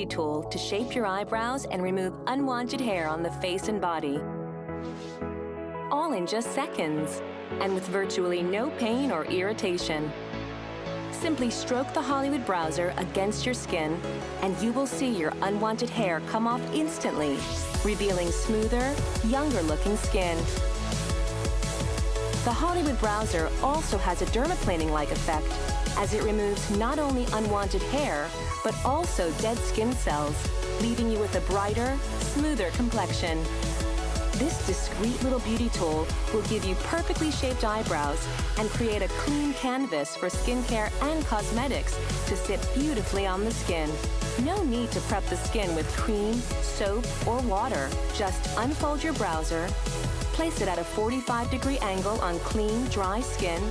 tool to shape your eyebrows and remove unwanted hair on the face and body. All in just seconds, and with virtually no pain or irritation. Simply stroke the Hollywood Browzer against your skin, and you will see your unwanted hair come off instantly, revealing smoother, younger-looking skin. The Hollywood Browzer also has a dermaplaning-like effect, as it removes not only unwanted hair, but also dead skin cells, leaving you with a brighter, smoother complexion. This discreet little beauty tool will give you perfectly shaped eyebrows and create a clean canvas for skincare and cosmetics to sit beautifully on the skin. No need to prep the skin with cream, soap, or water. Just unfold your browser, place it at a 45-degree angle on clean, dry skin,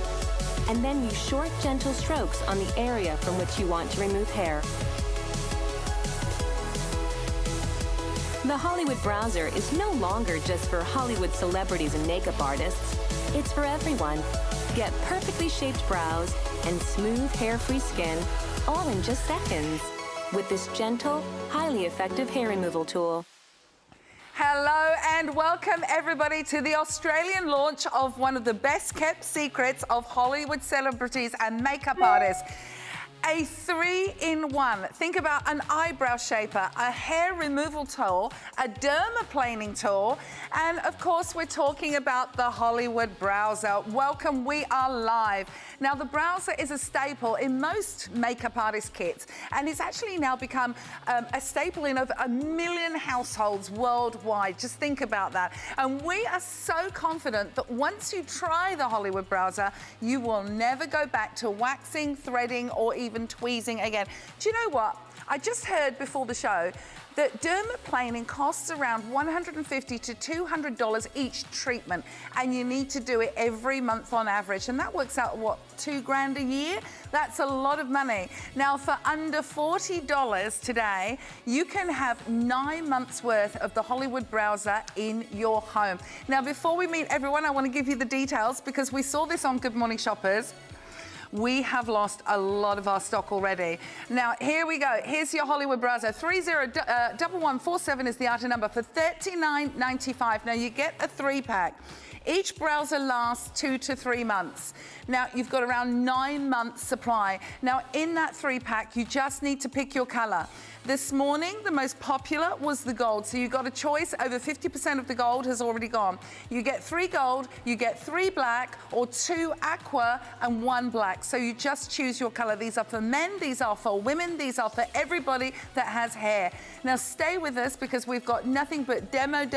and then use short, gentle strokes on the area from which you want to remove hair. The Hollywood Browzer is no longer just for Hollywood celebrities and makeup artists. It's for everyone. Get perfectly shaped brows and smooth, hair-free skin, all in just seconds, with this gentle, highly effective hair removal tool. Hello and welcome everybody to the Australian launch of one of the best kept secrets of Hollywood celebrities and makeup artists. A 3-in-1. Think about an eyebrow shaper, a hair removal tool, a dermaplaning tool, and of course we're talking about the Hollywood Browzer. Welcome, we are live. Now the Browzer is a staple in most makeup artist kits, and it's actually now become a staple in over 1 million households worldwide. Just think about that. And we are so confident that once you try the Hollywood Browzer, you will never go back to waxing, threading, or even tweezing again. Do you know what? I just heard before the show that dermaplaning costs around $150 to $200 each treatment, and you need to do it every month on average, and that works out, what, $2 grand a year? That's a lot of money. Now, for under $40 today, you can have 9 months worth of the Hollywood Browzer in your home. Now, before we meet everyone, I want to give you the details, because we saw this on Good Morning Shoppers. We have lost a lot of our stock already. Now, here we go. Here's your Hollywood Browzer. 301147 is the item number for $39.95. Now, you get a 3-pack. Each browser lasts 2 to 3 months. Now, you've got around 9 months supply. Now, in that 3-pack, you just need to pick your color. This morning, the most popular was the gold. So you got a choice. Over 50% of the gold has already gone. You get 3 gold, you get 3 black, or 2 aqua and 1 black. So you just choose your color. These are for men, these are for women, these are for everybody that has hair. Now stay with us, because we've got nothing but demo,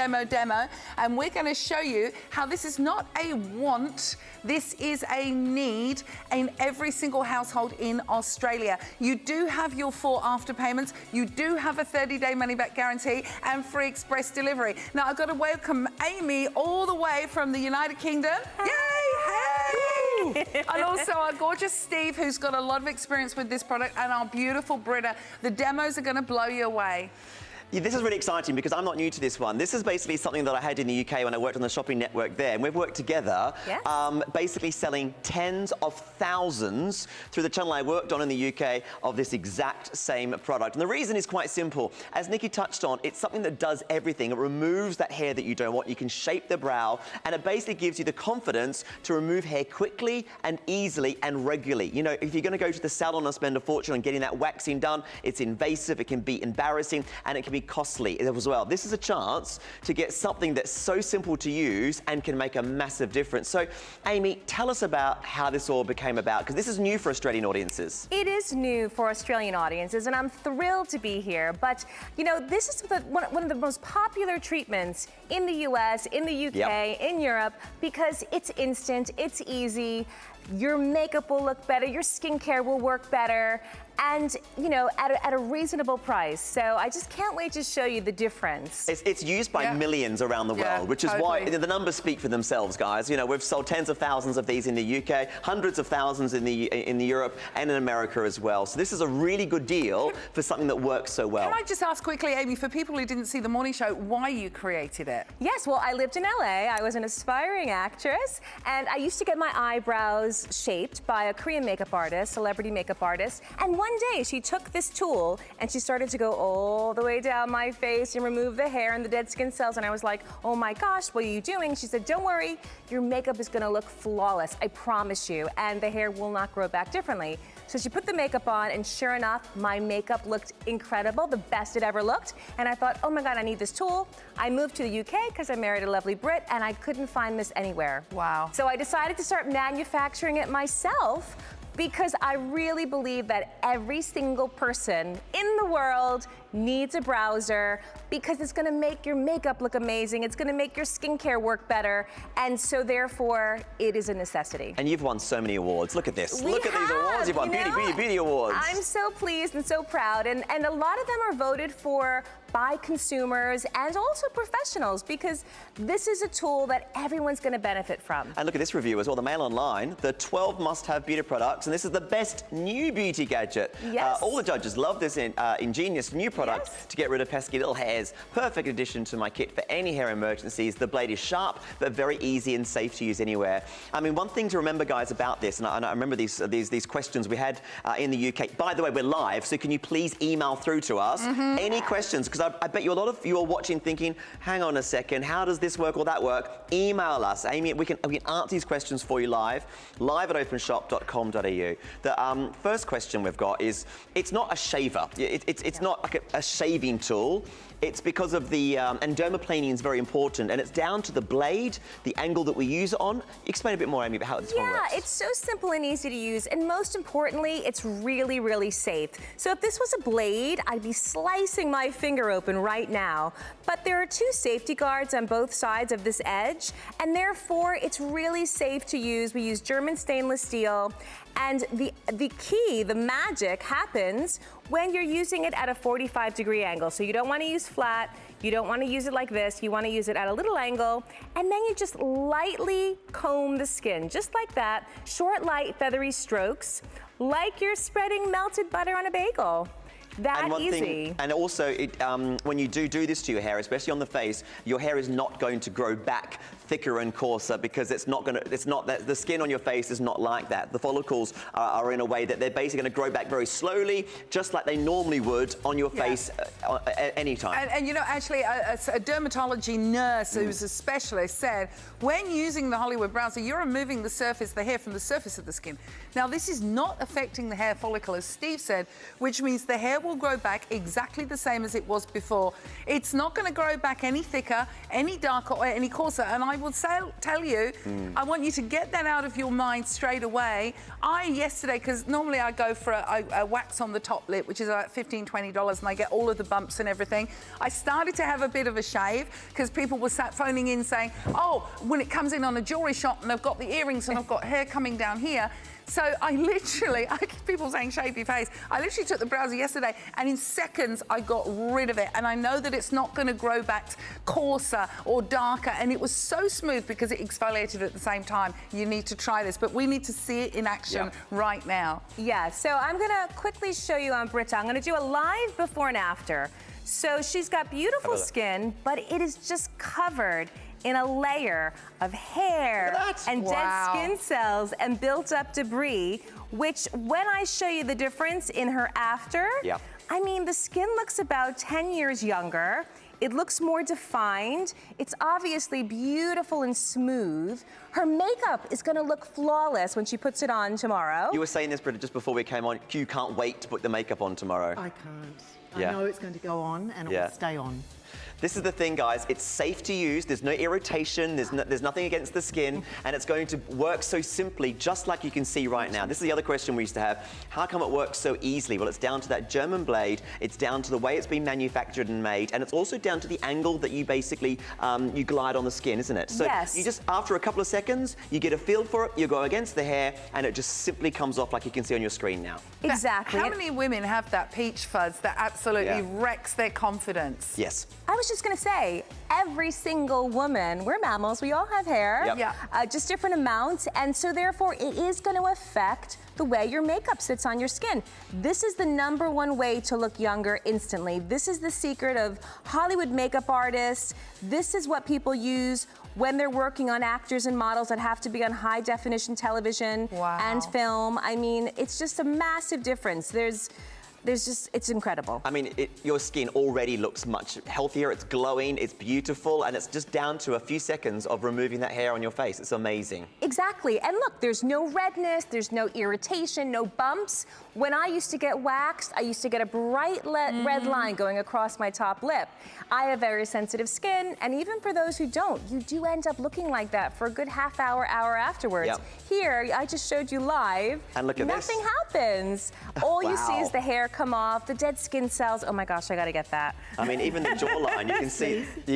and we're gonna show you how this is not a want, this is a need in every single household in Australia. You do have your 4 after payments. You do have a 30-day money-back guarantee and free express delivery. Now, I've got to welcome Amy all the way from the United Kingdom. Yay! Hey! And also our gorgeous Steve, who's got a lot of experience with this product, and our beautiful Britta. The demos are going to blow you away. Yeah, this is really exciting, because I'm not new to this one. This is basically something that I had in the UK when I worked on the shopping network there, and we've worked together, basically selling tens of thousands through the channel I worked on in the UK of this exact same product. And the reason is quite simple. As Nikki touched on, it's something that does everything. It removes that hair that you don't want. You can shape the brow, and it basically gives you the confidence to remove hair quickly and easily and regularly. You know, if you're going to go to the salon and spend a fortune on getting that waxing done, it's invasive, it can be embarrassing, and it can be costly as well. This is a chance to get something that's so simple to use and can make a massive difference. So, Amy, tell us about how this all became about, because this is new for Australian audiences. It is new for Australian audiences, and I'm thrilled to be here. But, you know, this is one of the most popular treatments in the US, in the UK, in Europe, because it's instant, it's easy, your makeup will look better, your skincare will work better, and, you know, at a reasonable price. So I just can't wait to show you the difference. It's used by millions around the world, which is why the numbers speak for themselves, guys. You know, we've sold tens of thousands of these in the UK, hundreds of thousands in Europe and in America as well. So this is a really good deal for something that works so well. Can I just ask quickly, Amy, for people who didn't see the morning show, why you created it? Yes, well, I lived in LA. I was an aspiring actress, and I used to get my eyebrows was shaped by a Korean makeup artist, celebrity makeup artist. And one day she took this tool and she started to go all the way down my face and remove the hair and the dead skin cells. And I was like, oh my gosh, what are you doing? She said, don't worry, your makeup is gonna look flawless, I promise you. And the hair will not grow back differently. So she put the makeup on, and sure enough, my makeup looked incredible, the best it ever looked. And I thought, oh my God, I need this tool. I moved to the UK because I married a lovely Brit, and I couldn't find this anywhere. Wow. So I decided to start manufacturing it myself, because I really believe that every single person in the world needs a browser, because it's gonna make your makeup look amazing, it's gonna make your skincare work better, and so therefore, it is a necessity. And you've won so many awards. Look at this. Look at these awards. You've won beauty awards. I'm so pleased and so proud, and a lot of them are voted for by consumers and also professionals, because this is a tool that everyone's gonna benefit from. And look at this review as well, the Mail Online, the 12 must-have beauty products, and this is the best new beauty gadget. Yes. All the judges love this ingenious new product to get rid of pesky little hairs. Perfect addition to my kit for any hair emergencies. The blade is sharp, but very easy and safe to use anywhere. I mean, one thing to remember, guys, about this, and I remember these questions we had in the UK. By the way, we're live, so can you please email through to us any questions? Because I bet you a lot of you are watching thinking, hang on a second, how does this work or that work? Email us. Amy, we can answer these questions for you live at openshop.com.au. The first question we've got is, it's not a shaver. It's not like a shaving tool. It's because of the, and dermaplaning is very important, and it's down to the blade, the angle that we use it on. Explain a bit more, Amy, about how this one works. Yeah, it's so simple and easy to use, and most importantly, it's really, really safe. So if this was a blade, I'd be slicing my finger open right now. But there are two safety guards on both sides of this edge, and therefore it's really safe to use. We use German stainless steel, and the key, the magic, happens when you're using it at a 45-degree angle. So you don't want to use flat, you don't want to use it like this, you want to use it at a little angle, and then you just lightly comb the skin, just like that. Short, light, feathery strokes, like you're spreading melted butter on a bagel. That easy. And also, when you do this to your hair, especially on the face, your hair is not going to grow back thicker and coarser, because the skin on your face is not like that. The follicles are in a way that they're basically going to grow back very slowly, just like they normally would on your face at any time. And you know, actually, a dermatology nurse who's a specialist said, when using the Hollywood Browzer, you're removing the hair from the surface of the skin. Now, this is not affecting the hair follicle, as Steve said, which means the hair will grow back exactly the same as it was before. It's not going to grow back any thicker, any darker, or any coarser. And I will tell you, I want you to get that out of your mind straight away. Yesterday, because normally I go for a wax on the top lip, which is about $15, $20, and I get all of the bumps and everything. I started to have a bit of a shave, because people were phoning in saying, oh, when it comes in on a jewelry shop and I've got the earrings and I've got hair coming down here. So I literally, people saying shave your face, I literally took the browser yesterday, and in seconds I got rid of it. And I know that it's not going to grow back coarser or darker, and it was so smooth because it exfoliated at the same time. You need to try this, but we need to see it in action right now. Yeah, so I'm going to quickly show you on Britta. I'm going to do a live before and after. So she's got beautiful skin, but it is just covered in a layer of hair and dead skin cells and built up debris, which when I show you the difference in her after, I mean, the skin looks about 10 years younger. It looks more defined. It's obviously beautiful and smooth. Her makeup is gonna look flawless when she puts it on tomorrow. You were saying this, Britta, just before we came on, you can't wait to put the makeup on tomorrow. I can't. I know it's going to go on, and it will stay on. This is the thing, guys. It's safe to use. There's no irritation. There's nothing against the skin, and it's going to work so simply, just like you can see right now. This is the other question we used to have. How come it works so easily? Well, it's down to that German blade. It's down to the way it's been manufactured and made, and it's also down to the angle that you basically you glide on the skin, isn't it? So you just, after a couple of seconds, you get a feel for it. You go against the hair, and it just simply comes off like you can see on your screen now. Exactly. How many women have that peach fuzz that absolutely wrecks their confidence? Yes. I was just gonna say, every single woman, we're mammals, we all have hair, just different amounts, and so therefore it is gonna affect the way your makeup sits on your skin. This is the #1 way to look younger instantly. This is the secret of Hollywood makeup artists. This is what people use when they're working on actors and models that have to be on high definition television and film. I mean, it's just a massive difference. It's incredible. I mean, your skin already looks much healthier, it's glowing, it's beautiful, and it's just down to a few seconds of removing that hair on your face. It's amazing. Exactly, and look, there's no redness, there's no irritation, no bumps. When I used to get waxed, I used to get a bright red line going across my top lip. I have very sensitive skin, and even for those who don't, you do end up looking like that for a good half hour afterwards. Yep. Here, I just showed you live. And look at Nothing this. happens. All you see Wow. is the hair come off, the dead skin cells. Oh my gosh, I gotta get that. I mean, even the jawline, you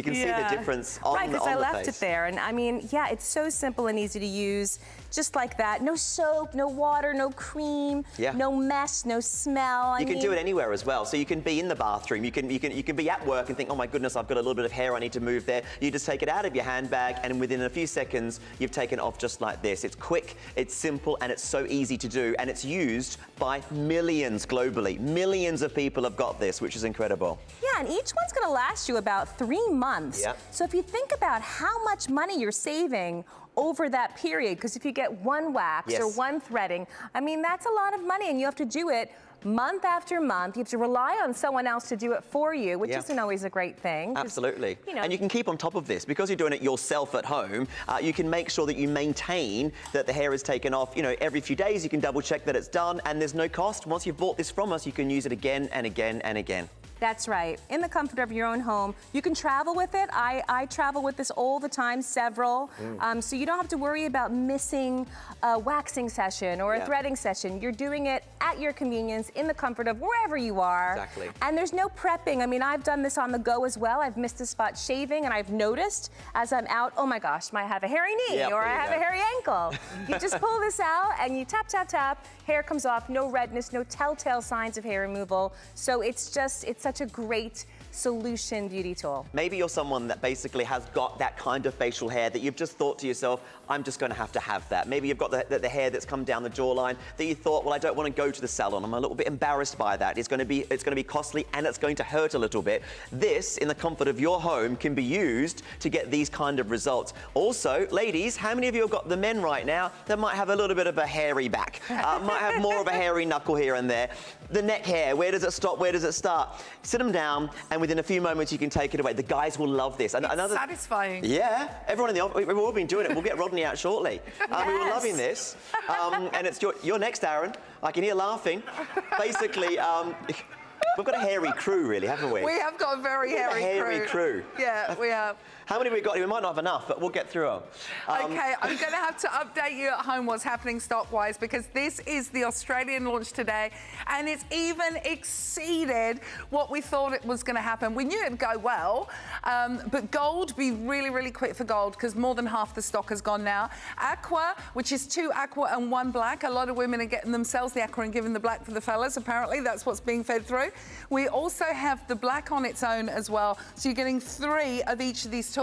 can see the difference on, right, because I the left face. it there. And I mean, yeah, it's so simple and easy to use, just like that. No soap, no water, no cream, no mess, no smell. You can do it anywhere as well. So you can be in the bathroom, you can be at work and think, oh my goodness, I've got a little bit of hair, I need to move there. You just take it out of your handbag, and within a few seconds, you've taken it off just like this. It's quick, it's simple, and it's so easy to do, and it's used by millions globally. Millions of people have got this, which is incredible. Yeah, and each one's gonna last you about 3 months. Yeah. So if you think about how much money you're saving over that period, because if you get one wax or one threading, I mean, that's a lot of money, and you have to do it month after month. You have to rely on someone else to do it for you, which isn't always a great thing. Absolutely. You know, and you can keep on top of this. Because you're doing it yourself at home, you can make sure that you maintain that the hair is taken off, you know, every few days. You can double check that it's done, and there's no cost. Once you've bought this from us, you can use it again and again and again. That's right. In the comfort of your own home. You can travel with it. I travel with this all the time, several. So you don't have to worry about missing a waxing session or a threading session. You're doing it at your convenience, in the comfort of wherever you are. Exactly. And there's no prepping. I mean, I've done this on the go as well. I've missed a spot shaving, and I've noticed as I'm out, oh my gosh, I have a hairy knee, or I have a hairy ankle. You just pull this out and you tap, tap, tap. Hair comes off, no redness, no telltale signs of hair removal. So it's such a great solution beauty tool. Maybe you're someone that basically has got that kind of facial hair that you've just thought to yourself, I'm just going to have that. Maybe you've got the hair that's come down the jawline that you thought, well, I don't want to go to the salon. I'm a little bit embarrassed by that. It's going to be costly, and it's going to hurt a little bit. This, in the comfort of your home, can be used to get these kind of results. Also, ladies, how many of you have got the men right now that might have a little bit of a hairy back, might have more of a hairy knuckle here and there? The neck hair, where does it stop? Where does it start? Sit them down, and within a few moments, you can take it away. The guys will love this. It's satisfying. Yeah, everyone in the office, we've all been doing it. We'll get Rodney out shortly. We were loving this. And it's your next, Aaron. I can hear laughing. Basically, we've got a hairy crew, really, haven't we? We have got a very hairy crew. Yeah, we have. How many have we got? We might not have enough, but we'll get through them. Okay, I'm going to have to update you at home what's happening stock-wise, because this is the Australian launch today, and it's even exceeded what we thought it was going to happen. We knew it'd go well, but gold, be really, really quick for gold, because more than half the stock has gone now. Aqua, which is 2 aqua and 1 black. A lot of women are getting themselves the aqua and giving the black for the fellas, apparently. That's what's being fed through. We also have the black on its own as well, so you're getting 3 of each of these tools.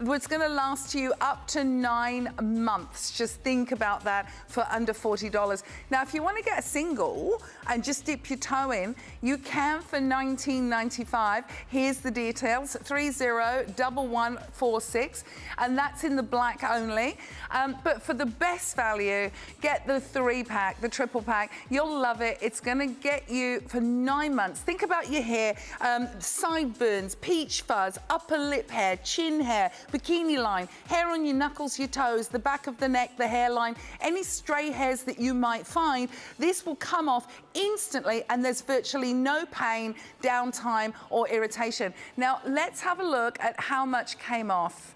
It's going to last you up to 9 months. Just think about that, for under $40. Now, if you want to get a single and just dip your toe in, you can for $19.95. Here's the details: 301146, and that's in the black only. But for the best value, get the 3-pack, the triple pack. You'll love it. It's going to get you for 9 months. Think about your hair: sideburns, peach fuzz, upper lip hair, chin hair, bikini line, hair on your knuckles, your toes, the back of the neck, the hairline, any stray hairs that you might find. This will come off instantly, and there's virtually no pain, downtime, or irritation. Now, let's have a look at how much came off.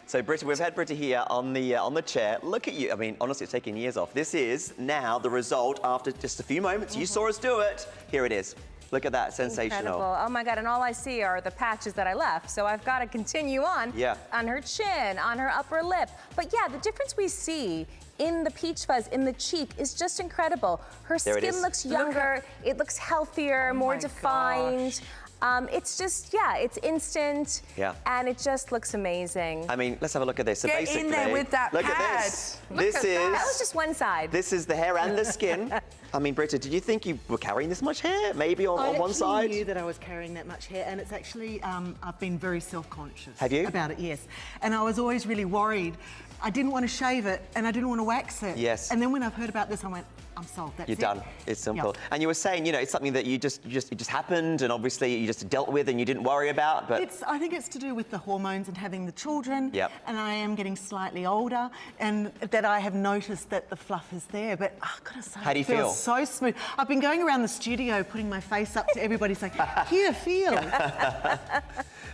So, Britta, we've had Britta here on the chair. Look at you. I mean, honestly, it's taking years off. This is now the result after just a few moments. You saw us do it. Here it is. Look at that, sensational. Incredible. Oh my God, and all I see are the patches that I left. So I've got to continue on on her chin, on her upper lip. But yeah, the difference we see in the peach fuzz, in the cheek, is just incredible. Her skin looks younger, it looks healthier, more defined. It's just, yeah, it's instant. Yeah. And it just looks amazing. I mean, let's have a look at this. So Get basically, in there with that look pad. at this. Look at that. That was just one side. This is the hair and the skin. I mean, Britta, did you think you were carrying this much hair? Maybe on one side? I actually knew that I was carrying that much hair, and it's actually, I've been very self-conscious. Have you? About it, yes. And I was always really worried. I didn't want to shave it, and I didn't want to wax it. Yes. And then when I've heard about this, I went, I'm sold, that's You're it. done. It's simple. Yeah. And you were saying, you know, it's something that it just happened, and obviously you just dealt with and you didn't worry about, but... I think it's to do with the hormones and having the children. Yep. And I am getting slightly older, and that I have noticed that the fluff is there. But I've got to say, How do you it feels feel? so smooth. I've been going around the studio putting my face up to everybody saying, here, feel.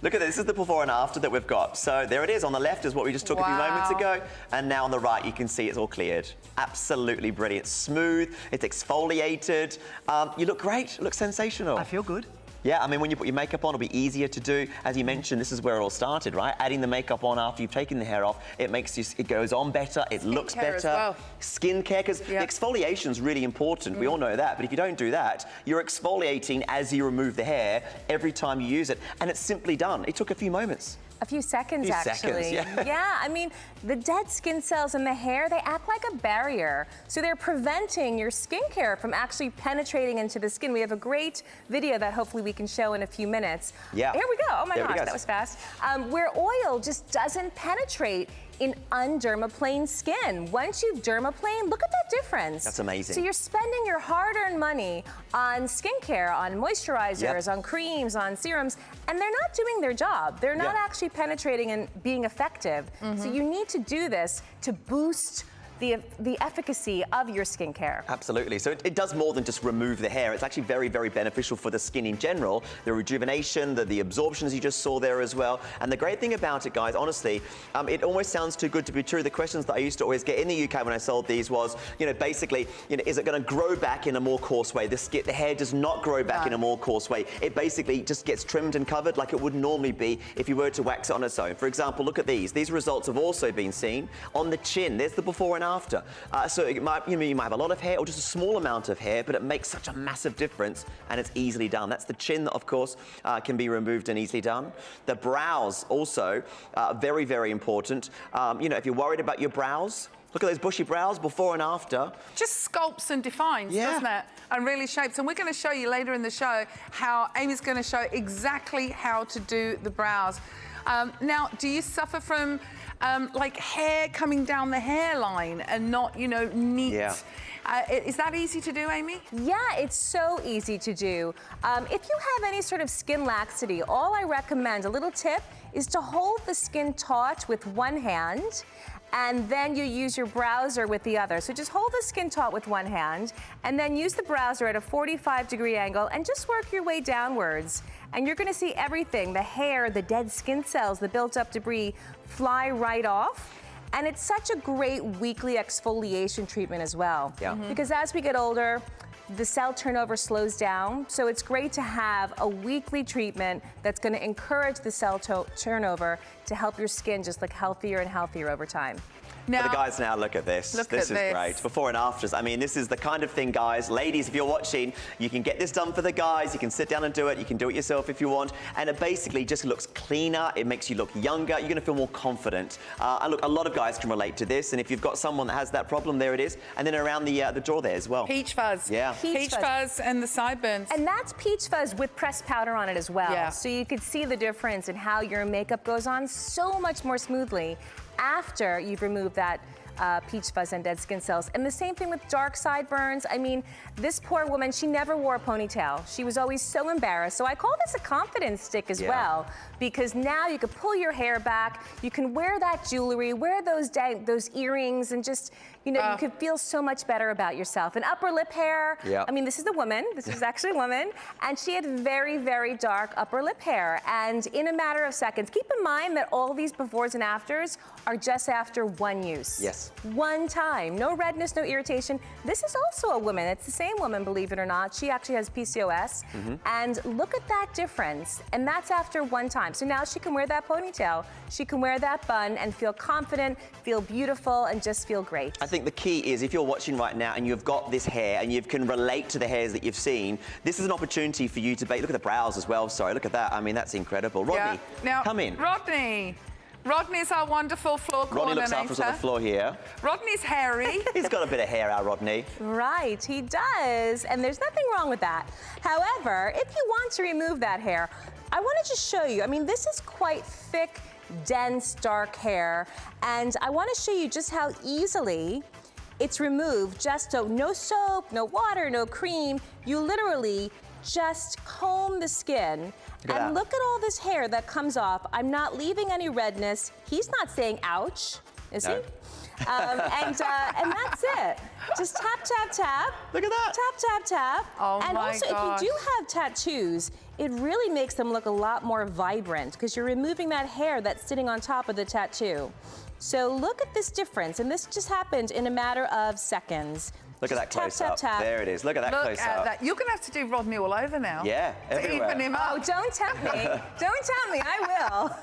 Look at this. This is the before and after that we've got. So there it is. On the left is what we just took a few moments ago. And now on the right, you can see it's all cleared. Absolutely brilliant. Smooth. It's exfoliated. You look great. You look sensational. I feel good. Yeah, I mean, when you put your makeup on, it'll be easier to do. As you mentioned, this is where it all started, right? Adding the makeup on after you've taken the hair off, it makes you, it goes on better, it looks better. As well. Skincare, because the exfoliation is really important. We all know that, but if you don't do that, you're exfoliating as you remove the hair every time you use it, and it's simply done. It took a few moments. A few seconds, actually. Yeah. Yeah, I mean, the dead skin cells in the hair, they act like a barrier. So they're preventing your skincare from actually penetrating into the skin. We have a great video that hopefully we can show in a few minutes. Yeah. Here we go. Oh my There gosh, we go. that was fast. Where oil just doesn't penetrate in undermaplane skin. Once you've dermaplane, look at that difference. That's amazing. So you're spending your hard-earned money on skincare, on moisturizers, on creams, on serums, and they're not doing their job. They're not actually penetrating and being effective. So you need to do this to boost the efficacy of your skincare. Absolutely. So it does more than just remove the hair. It's actually very, very beneficial for the skin in general. The rejuvenation, the absorptions you just saw there as well. And the great thing about it, guys, honestly, it almost sounds too good to be true. The questions that I used to always get in the UK when I sold these was, you know, basically, you know, is it going to grow back in a more coarse way? The hair does not grow back in a more coarse way. It basically just gets trimmed and covered like it would normally be if you were to wax it on its own. For example, look at these. These results have also been seen on the chin. There's the before and after. So it might, you might have a lot of hair or just a small amount of hair, but it makes such a massive difference, and it's easily done. That's the chin that, of course, can be removed and easily done. The brows also, very, very important. You know, if you're worried about your brows, look at those bushy brows before and after. Just sculpts and defines, doesn't it? And really shapes. And we're going to show you later in the show how Amy's going to show exactly how to do the brows. Now, do you suffer from like hair coming down the hairline and not, you know, neat? Yeah. Is that easy to do, Amy? Yeah, it's so easy to do. If you have any sort of skin laxity, all I recommend, a little tip, is to hold the skin taut with one hand, and then you use your browser with the other. So just hold the skin taut with one hand, and then use the browser at a 45-degree angle, and just work your way downwards. And you're gonna see everything, the hair, the dead skin cells, the built-up debris, fly right off. And it's such a great weekly exfoliation treatment as well. Yeah. Because as we get older, the cell turnover slows down, so it's great to have a weekly treatment that's going to encourage the cell turnover to help your skin just look healthier and healthier over time. Now, but the guys, now look at this. This is great. Before and afters. I mean, this is the kind of thing, guys. Ladies, if you're watching, you can get this done for the guys. You can sit down and do it. You can do it yourself if you want. And it basically just looks cleaner. It makes you look younger. You're going to feel more confident. And look, a lot of guys can relate to this. And if you've got someone that has that problem, there it is. And then around the jaw there as well. Peach fuzz. Yeah. Peach fuzz and the sideburns. And that's peach fuzz with pressed powder on it as well. Yeah. So you could see the difference in how your makeup goes on so much more smoothly after you've removed that peach fuzz and dead skin cells. And the same thing with dark sideburns. I mean, this poor woman, she never wore a ponytail. She was always so embarrassed. So I call this a confidence stick as well, because now you can pull your hair back, you can wear that jewelry, wear those earrings, and just, you know, you can feel so much better about yourself. And upper lip hair, I mean, this is a woman, this is actually a woman, and she had very, very dark upper lip hair. And in a matter of seconds, keep in mind that all these befores and afters are just after one use. Yes. once. One time. No redness, no irritation. This is also a woman. It's the same woman, believe it or not. She actually has PCOS. And look at that difference. And that's after one time. So now she can wear that ponytail. She can wear that bun and feel confident, feel beautiful, and just feel great. I think the key is if you're watching right now and you've got this hair and you can relate to the hairs that you've seen, this is an opportunity for you to look at the brows as well. Sorry, look at that. I mean, that's incredible. Rodney, Now, come in. Rodney's our wonderful floor Rodney coordinator. looks after us on the floor here. Rodney's hairy. He's got a bit of hair, our Rodney. Right, he does, and there's nothing wrong with that. However, if you want to remove that hair, I want to just show you. I mean, this is quite thick, dense, dark hair, and I want to show you just how easily it's removed. Just so, no soap, no water, no cream. You literally just comb the skin. And look at all this hair that comes off. I'm not leaving any redness. He's not saying ouch, is he? And that's it. Just tap, tap, tap. Look at that. Tap, tap, tap. Oh and my also, gosh. if you do have tattoos, it really makes them look a lot more vibrant because you're removing that hair that's sitting on top of the tattoo. So look at this difference, and this just happened in a matter of seconds. Look at that Tap, close tap, up. tap. There it is. Look at that Look close at up. that. You're going to have to do Rodney all over now. Yeah, To everywhere. even him Oh, up. don't tempt me. Don't tempt me, I will.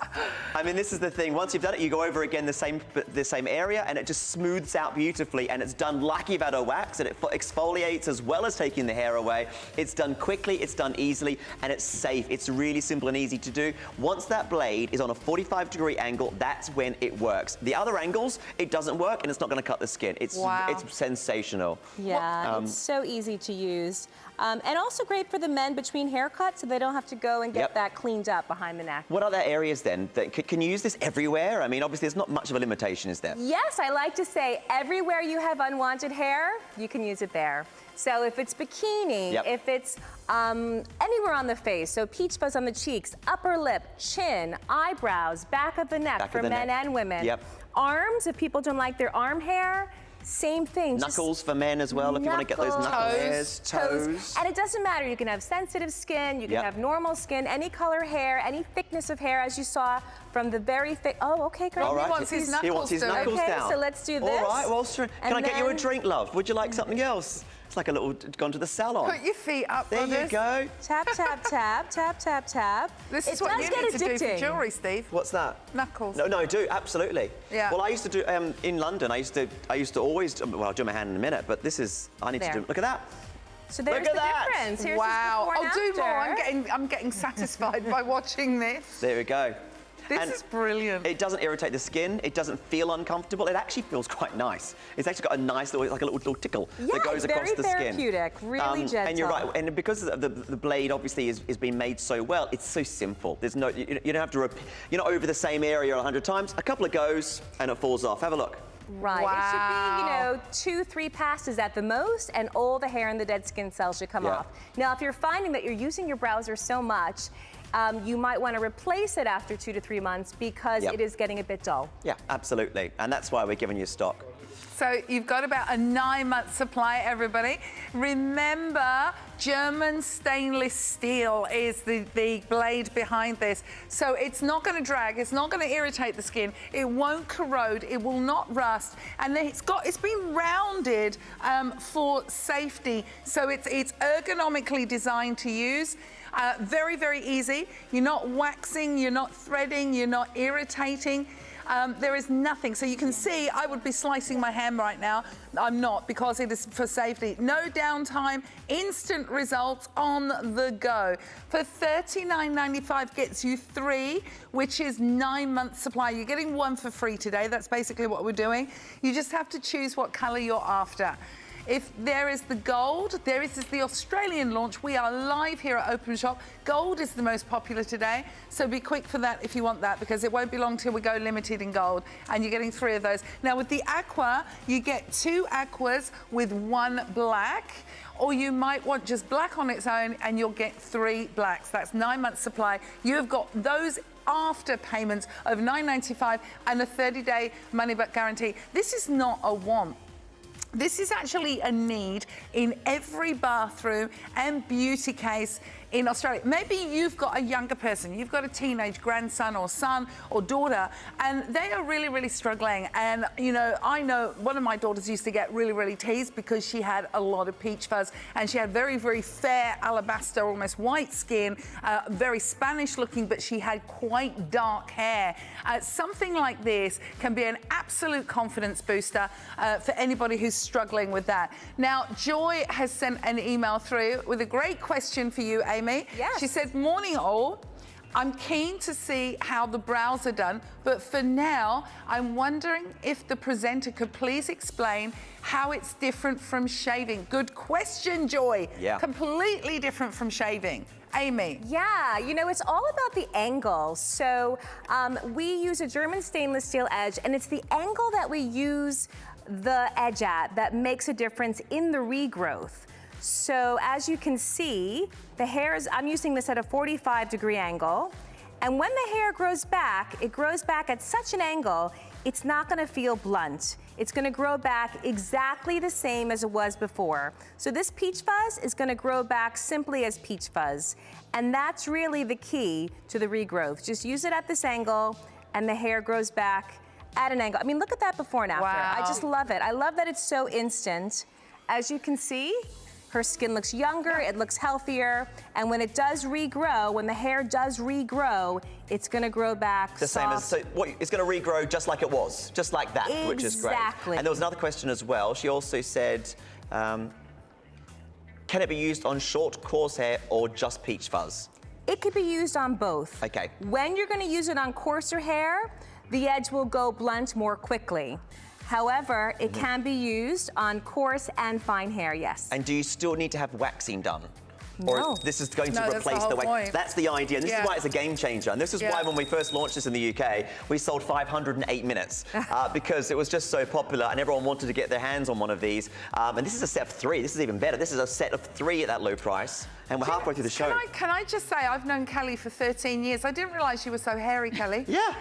I mean, this is the thing. Once you've done it, you go over again the same area, and it just smooths out beautifully, and it's done like you've had a wax, and it exfoliates as well as taking the hair away. It's done quickly, it's done easily, and it's safe. It's really simple and easy to do. Once that blade is on a 45-degree angle, that's when it works. The other angles, it doesn't work, and it's not going to cut the skin. It's sensational. Yeah, it's so easy to use. And also great for the men between haircuts so they don't have to go and get that cleaned up behind the neck. What other areas then? Can you use this everywhere? I mean, obviously, there's not much of a limitation, is there? Yes, I like to say everywhere you have unwanted hair, you can use it there. So if it's bikini, if it's anywhere on the face, so peach fuzz on the cheeks, upper lip, chin, eyebrows, back of the neck for men and women. Arms, if people don't like their arm hair, same thing. Knuckles for men as well, if you want to get those knuckle hairs. Toes. And it doesn't matter. You can have sensitive skin, you can have normal skin, any color hair, any thickness of hair, as you saw from the very thick. Oh, okay, great. All right. He wants his knuckles, he wants his knuckles down. Okay, so let's do this. All right, well, can I get you a drink, love? Would you like something else? It's like a little gone to the salon. Put your feet up, There you go. Tap, tap, tap, tap, tap, tap. This is what you need to do for jewellery, Steve. What's that? Knuckles. No, I do, absolutely. Yeah. Well, I used to do, in London, I used to always, well, I'll do my hand in a minute, but this is, I need to do, look at that. So there's Look at the that. difference. Here's Wow. before and I'll do more. after. I'm getting satisfied by watching this. There we go. This is brilliant. It doesn't irritate the skin. It doesn't feel uncomfortable. It actually feels quite nice. It's actually got a nice little, like a little tickle that goes across the skin. Very therapeutic, really gentle. And you're right. And because the blade obviously is being made so well, it's so simple. There's no, you don't have to, you're not over the same area 100 times. A couple of goes and it falls off. Have a look. Right. Wow. It should be, 2-3 passes at the most, and all the hair and the dead skin cells should come off. Now, if you're finding that you're using your browser so much, you might want to replace it after 2 to 3 months because it is getting a bit dull. Yeah, absolutely. And that's why we're giving you stock. So you've got about a 9-month supply, everybody. Remember, German stainless steel is the blade behind this. So it's not going to drag, it's not going to irritate the skin, it won't corrode, it will not rust, and it's been rounded for safety. So it's ergonomically designed to use. Very, very easy. You're not waxing, you're not threading, you're not irritating. There is nothing. So you can see I would be slicing my ham right now. I'm not, because it is for safety. No downtime, instant results on the go. For $39.95 gets you 3, which is 9 months supply. You're getting 1 for free today. That's basically what we're doing. You just have to choose what color you're after. If there is the gold, there is the Australian launch. We are live here at OpenShop. Gold is the most popular today, so be quick for that if you want that, because it won't be long till we go limited in gold, and you're getting 3 of those. Now with the aqua, you get 2 aquas with 1 black, or you might want just black on its own and you'll get 3 blacks. That's 9 months supply. You've got those after payments of $9.95 and a 30-day money-back guarantee. This is not a want. This is actually a need in every bathroom and beauty case in Australia. Maybe you've got a younger person, you've got a teenage grandson or son or daughter, and they are really, really struggling. And, you know, I know one of my daughters used to get really, really teased because she had a lot of peach fuzz, and she had very, very fair alabaster, almost white skin, very Spanish looking, but she had quite dark hair. Something like this can be an absolute confidence booster for anybody who's struggling with that. Now, Joy has sent an email through with a great question for you, Amy. Yes. She said, morning all. I'm keen to see how the brows are done, but for now, I'm wondering if the presenter could please explain how it's different from shaving. Good question, Joy. Yeah. Completely different from shaving. Amy. Yeah, you know, it's all about the angle. So we use a German stainless steel edge, and it's the angle that we use the edge at that makes a difference in the regrowth. So as you can see, the hair is, I'm using this at a 45-degree angle. And when the hair grows back, it grows back at such an angle, it's not gonna feel blunt. It's gonna grow back exactly the same as it was before. So this peach fuzz is gonna grow back simply as peach fuzz. And that's really the key to the regrowth. Just use it at this angle and the hair grows back at an angle. I mean, look at that before and after. Wow. I just love it. I love that it's so instant. As you can see, her skin looks younger, it looks healthier, and when it does regrow, when the hair does regrow, it's gonna grow back the same as, so what, it's gonna regrow just like it was, just like that, which is great. Exactly. And there was another question as well. She also said, can it be used on short, coarse hair or just peach fuzz? It could be used on both. Okay. When you're gonna use it on coarser hair, the edge will go blunt more quickly. However, it can be used on coarse and fine hair, yes. And do you still need to have waxing done? No. Or this is going to No, replace the wax? That's the idea, and this is why it's a game changer. And this is why when we first launched this in the UK, we sold 508 minutes because it was just so popular and everyone wanted to get their hands on one of these. And this is a set of 3. This is even better. This is a set of 3 at that low price. And we're halfway through the show. Can I just say, I've known Kelly for 13 years. I didn't realise you were so hairy, Kelly. Yeah.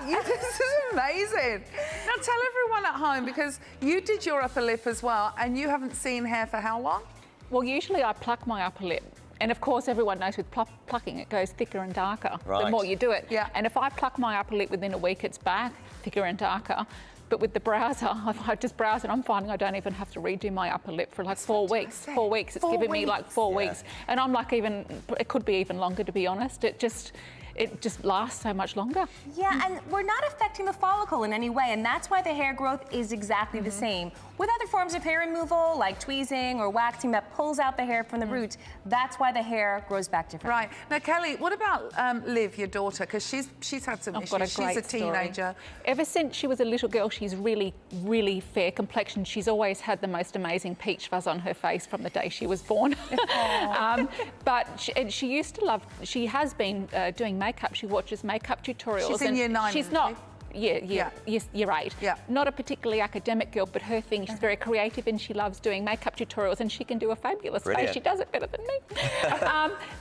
This is amazing. Now tell everyone at home, because you did your upper lip as well, and you haven't seen hair for how long? Well, usually I pluck my upper lip. And of course, everyone knows with plucking, it goes thicker and darker the more you do it. Yeah. And if I pluck my upper lip within a week, it's back thicker and darker. But with the browser, if I just browse it, I'm finding I don't even have to redo my upper lip for like 4 weeks. 4 weeks. It's given me like 4 weeks. And I'm like it could be even longer, to be honest. It just lasts so much longer. Yeah, and we're not affecting the follicle in any way, and that's why the hair growth is exactly the same. With other forms of hair removal, like tweezing or waxing that pulls out the hair from the roots, that's why the hair grows back differently. Right. Now, Kelly, what about Liv, your daughter? Because she's had some issues. She's a teenager. Ever since she was a little girl, she's really, really fair complexion. She's always had the most amazing peach fuzz on her face from the day she was born. But she used to love, she has been doing makeup. She watches makeup tutorials. She's in year 9. She's not. Year 8. Yeah. Not a particularly academic girl, but her thing, she's very creative and she loves doing makeup tutorials, and she can do a fabulous face. She does it better than me.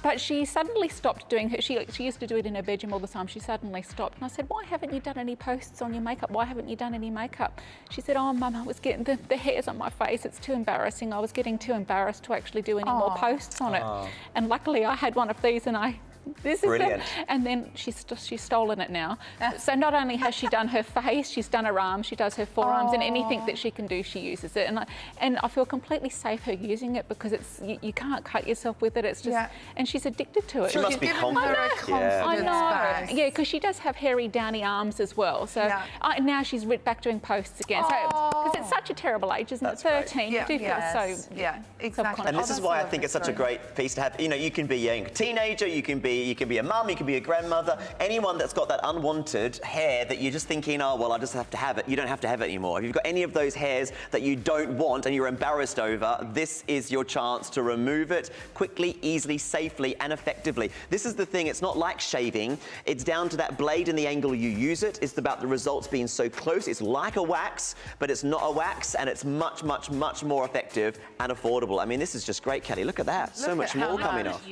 But she suddenly stopped doing her, she used to do it in her bedroom all the time. She suddenly stopped, and I said, why haven't you done any posts on your makeup? Why haven't you done any makeup? She said, oh, Mum, I was getting the hairs on my face. It's too embarrassing. I was getting too embarrassed to actually do any more posts on it. And luckily I had one of these, and this Brilliant. is and then she's stolen it now. So not only has she done her face, she's done her arms, she does her forearms, and anything that she can do, she uses it. And I feel completely safe her using it, because it's you can't cut yourself with it. It's just and she's addicted to it. She must be confident. I know. Yeah, because she does have hairy, downy arms as well. So now she's back doing posts again. So because it's such a terrible age, isn't it? 13. Yeah. You do feel so exactly. And this is why I think it's such a great piece to have. You know, you can be a teenager, you can be a mum, you can be a grandmother, anyone that's got that unwanted hair that you're just thinking, oh, well, I just have to have it. You don't have to have it anymore. If you've got any of those hairs that you don't want and you're embarrassed over, this is your chance to remove it quickly, easily, safely, and effectively. This is the thing, it's not like shaving. It's down to that blade and the angle you use it. It's about the results being so close. It's like a wax, but it's not a wax, and it's much, much, much more effective and affordable. I mean, this is just great, Kelly. Look at that. So much more coming off.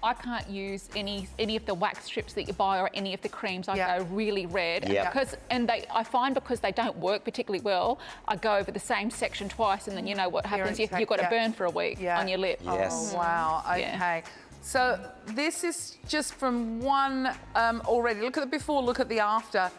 I can't use any of the wax strips that you buy or any of the creams. I go really red. I find because they don't work particularly well, I go over the same section twice, and then you know what happens. You've got to burn for a week on your lip. Oh, wow. Okay. So this is just from one already. Look at the before, look at the after.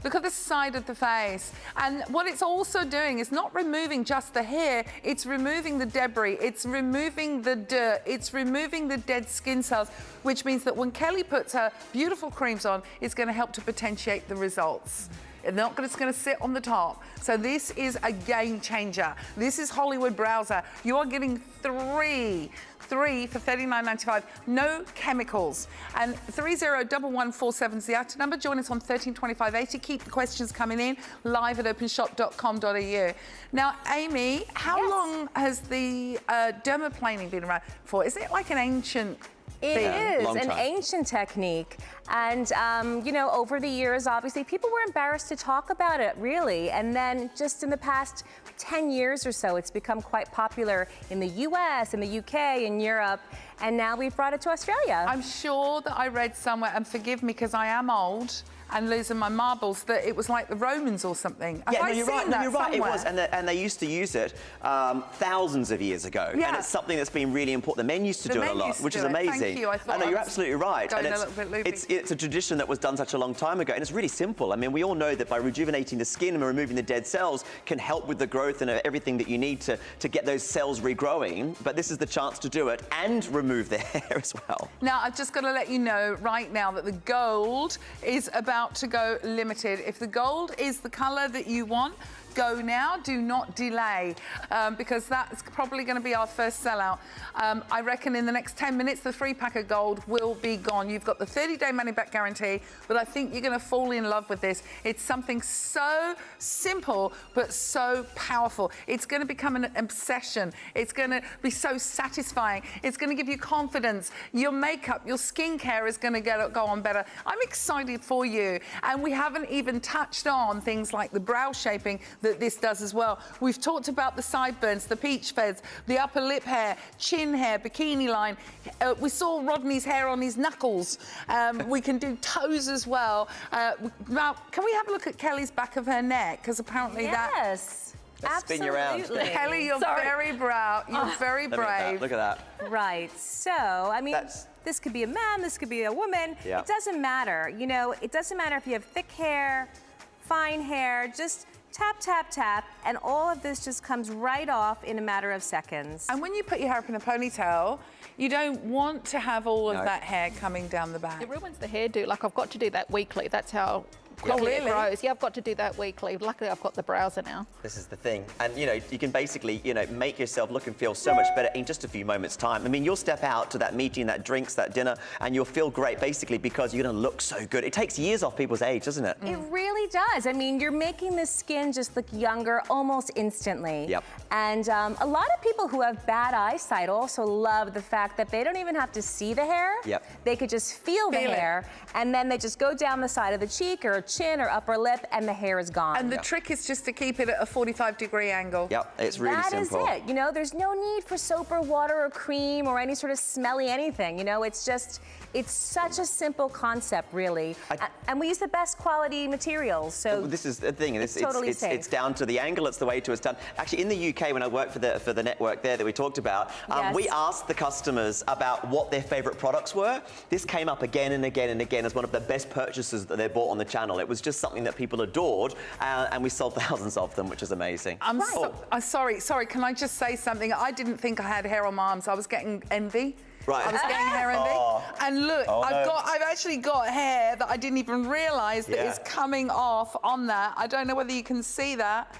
Look at the side of the face. And what it's also doing is not removing just the hair, it's removing the debris, it's removing the dirt, it's removing the dead skin cells, which means that when Kelly puts her beautiful creams on, it's going to help to potentiate the results. It's not just going to sit on the top. So this is a game changer. This is Hollywood Browzer. You are getting three for $39.95, no chemicals. And 301147 is the outer number. Join us on 132580. Keep the questions coming in, live at openshop.com.au. Now, Amy, how long has the dermaplaning been around for? Is it like an ancient It is Long an time. ancient technique. And, you know, over the years, obviously, people were embarrassed to talk about it, really. And then just in the past 10 years or so, it's become quite popular in the US, in the UK, in Europe. And now we've brought it to Australia. I'm sure that I read somewhere, and forgive me because I am old and losing my marbles, that it was like the Romans or something. Have Yeah, I no, you're seen right. that No, you're right. It somewhere? was, and they used to use it thousands of years ago. Yeah. And it's something that's been really important. The men used to The do it a men lot, used to which do is it. Thank amazing. you. I thought know I you're was absolutely right. going And a little bit loopy. it's a tradition that was done such a long time ago, and it's really simple. I mean, we all know that by rejuvenating the skin and removing the dead cells can help with the growth and everything that you need to get those cells regrowing. But this is the chance to do it and remove the hair as well. Now, I've just got to let you know right now that the gold is about to go limited. If the gold is the colour that you want, go now, do not delay, because that's probably going to be our first sellout. I reckon in the next 10 minutes, the 3-pack of gold will be gone. You've got the 30-day money-back guarantee, but I think you're going to fall in love with this. It's something so simple, but so powerful. It's going to become an obsession. It's going to be so satisfying. It's going to give you confidence. Your makeup, your skincare is going to go on better. I'm excited for you. And we haven't even touched on things like the brow shaping that this does as well. We've talked about the sideburns, the peach fuzz, the upper lip hair, chin hair, bikini line. We saw Rodney's hair on his knuckles. We can do toes as well. Now, can we have a look at Kelly's back of her neck? Because apparently Yes. Let's spin you around. Absolutely. Kelly, you're very proud. You're very brave. Look at that. Right. So, I mean, That's- this could be a man, this could be a woman. Yeah. It doesn't matter. You know, it doesn't matter if you have thick hair, fine hair, just tap, tap, tap, and all of this just comes right off in a matter of seconds. And when you put your hair up in a ponytail, you don't want to have all of No. that hair coming down the back. It ruins the hairdo. Like, I've got to do that weekly. That's how quickly it really? grows. Yeah, I've got to do that weekly. Luckily, I've got the browser now. This is the thing. And, you know, you can basically, you know, make yourself look and feel so much better in just a few moments' time. I mean, you'll step out to that meeting, that drinks, that dinner, and you'll feel great, basically, because you're going to look so good. It takes years off people's age, doesn't it? It really does. I mean, you're making the skin just look younger almost instantly. Yep. And a lot of people who have bad eyesight also love the fact that they don't even have to see the hair. Yep. They could just feel the Feel it. hair, and then they just go down the side of the cheek or chin or upper lip, and the hair is gone. And the trick is just to keep it at a 45-degree angle. Yep, it's really simple. That is it. You know, there's no need for soap or water or cream or any sort of smelly anything. You know, it's just, it's such a simple concept, really. And we use the best quality materials, so This is the thing. it's totally safe. It's down to the angle. It's the way it's done. Actually, in the UK, when I worked for the network there that we talked about, Yes. we asked the customers about what their favourite products were. This came up again and again and again as one of the best purchases that they bought on the channel. It was just something that people adored, and we sold thousands of them, which is amazing. I'm sorry, can I just say something? I didn't think I had hair on my arms. I was getting envy. Right. I was getting hair envy. Oh. And look, Oh, no. I've actually got hair that I didn't even realise that Yeah. is coming off on that. I don't know whether you can see that.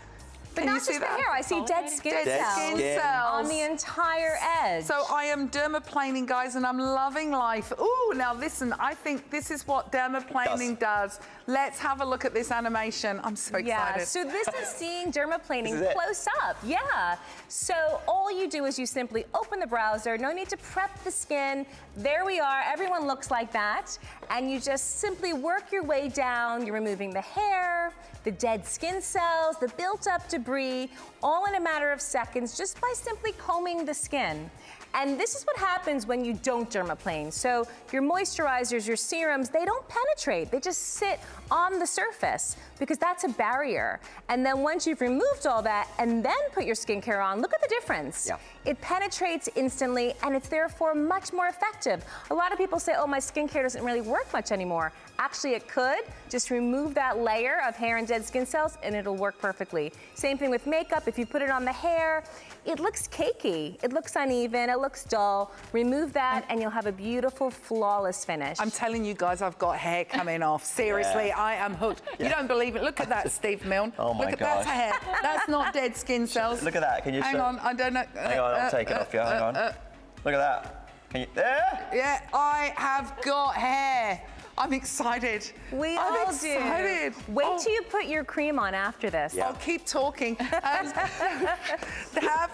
But Can not you see just the that? hair. I see dead skin Dead cells skin Skin. cells. on the entire edge. So I am dermaplaning, guys, and I'm loving life. Ooh, now listen, I think this is what dermaplaning does. Let's have a look at this animation. I'm so excited. Yeah, so this is seeing dermaplaning This is it. close up. Yeah. So all you do is you simply open the browser. No need to prep the skin. There we are. Everyone looks like that. And you just simply work your way down. You're removing the hair, the dead skin cells, the built up debris, all in a matter of seconds, just by simply combing the skin. And this is what happens when you don't dermaplane. So your moisturizers, your serums, they don't penetrate. They just sit on the surface because that's a barrier. And then once you've removed all that and then put your skincare on, look at the difference. Yeah. It penetrates instantly and it's therefore much more effective. A lot of people say, oh, my skincare doesn't really work much anymore. Actually, it could. Just remove that layer of hair and dead skin cells and it'll work perfectly. Same thing with makeup. If you put it on the hair, it looks cakey. It looks uneven. It looks dull. Remove that and you'll have a beautiful, flawless finish. I'm telling you guys, I've got hair coming off. Seriously, I am hooked. You don't believe it. Look at that, Steve Milne. Oh my Look at gosh. that's hair. That's not dead skin cells. Look at that. Can you Hang on, I don't know. Hang on, I'll take it off you. Hang on. Look at that. Can you? There? Yeah, I have got hair. I'm excited. We I'm all excited. do. Wait till you put your cream on after this. I'll keep talking. Have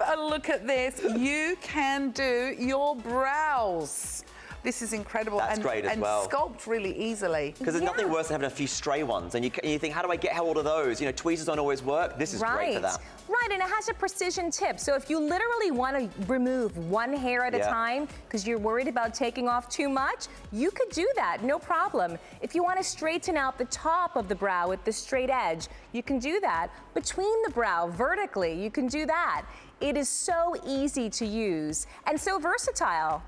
a look at this. You can do your brows. This is incredible. That's great as well. And sculpt really easily. Because there's nothing worse than having a few stray ones. And you think, how do I get hold of those? You know, tweezers don't always work. This is great for that. Right, and it has a precision tip. So if you literally want to remove one hair at a time because you're worried about taking off too much, you could do that, no problem. If you want to straighten out the top of the brow with the straight edge, you can do that. Between the brow, vertically, you can do that. It is so easy to use and so versatile.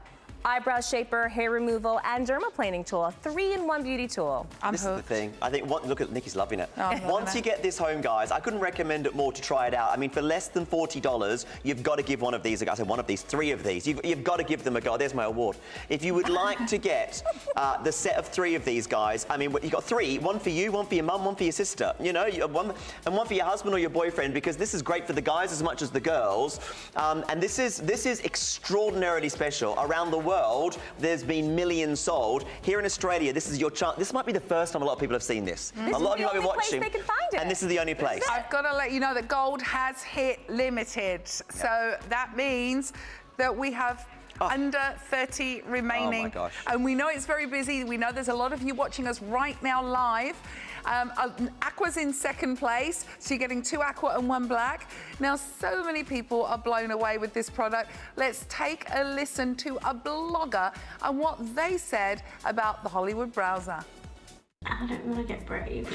Eyebrow shaper, hair removal, and dermaplaning tool. A 3-in-1 beauty tool. This is the thing. I think, look at Nikki's loving it. Oh, Once you get this home, guys, I couldn't recommend it more to try it out. I mean, for less than $40, you've got to give one of these a go. I said one of these, 3 of these. You've got to give them a go. There's my award. If you would like to get the set of 3 of these, guys, I mean, you've got 3. One for you, one for your mum, one for your sister. You know, one for your husband or your boyfriend, because this is great for the guys as much as the girls. And this is extraordinarily special. Around the world, there's been millions sold. Here in Australia, this is your chance. This might be the first time a lot of people have seen this. A lot of you might be watching. They can find it. And this is the only place. I've got to let you know that gold has hit limited. So that means that we have under 30 remaining. Oh my gosh. And we know it's very busy. We know there's a lot of you watching us right now live. Aqua's in second place, so you're getting 2 aqua and 1 black. Now, so many people are blown away with this product. Let's take a listen to a blogger and what they said about the Hollywood Browzer. I don't want to get brave.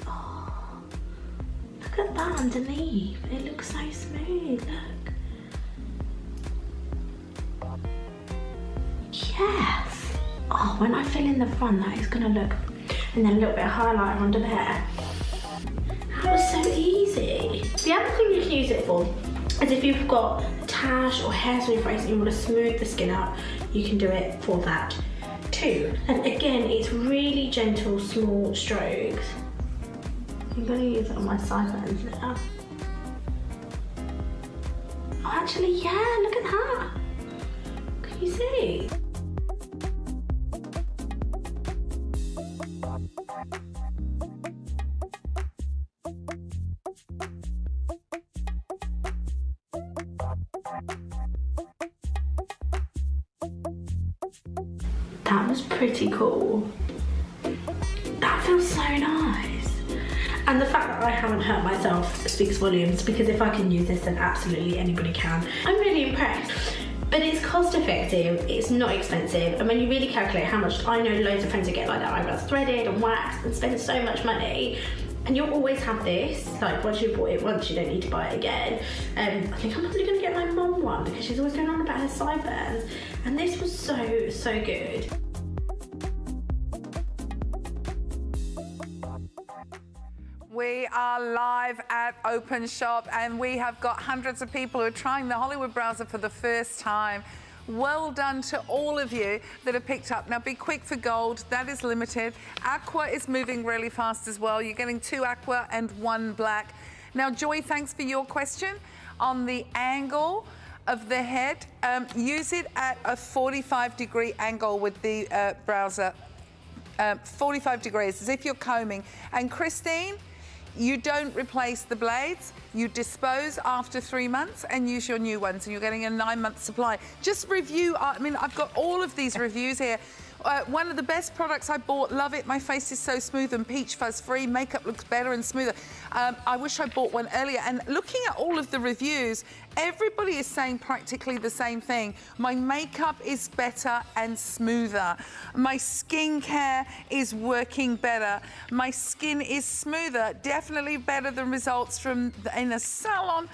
Oh, look at that underneath. It looks so smooth. Look. Yes! Oh, when I fill in the front, that is going to look, and then a little bit of highlighter under there. That was so easy. The other thing you can use it for is if you've got tash or hairs on your face and you want to smooth the skin out, you can do it for that too. And again, it's really gentle, small strokes. I'm going to use it on my sideburns now. Oh, actually, yeah, look at that. Can you see? That was pretty cool. That feels so nice. And the fact that I haven't hurt myself speaks volumes, because if I can use this, then absolutely anybody can. I'm really impressed. But it's cost effective, it's not expensive, and when you really calculate how much, I know loads of friends who get like their eyebrows threaded and waxed and spend so much money, and you'll always have this, like once you've bought it once, you don't need to buy it again. I think I'm probably gonna get my mum one, because she's always going on about her sideburns, and this was so, so good. We are live at OpenShop and we have got hundreds of people who are trying the Hollywood Browzer for the first time. Well done to all of you that have picked up. Now be quick for gold, that is limited. Aqua is moving really fast as well. You're getting 2 aqua and 1 black. Now Joy, thanks for your question on the angle of the head. Use it at a 45-degree angle with the browser. 45 degrees, as if you're combing. And Christine, you don't replace the blades, you dispose after 3 months and use your new ones, and you're getting a 9-month supply. Just review, I mean, I've got all of these reviews here. One of the best products I bought, love it. My face is so smooth and peach fuzz free. Makeup looks better and smoother. I wish I bought one earlier. And looking at all of the reviews, everybody is saying practically the same thing. My makeup is better and smoother. My skincare is working better. My skin is smoother, definitely better than results from in a salon.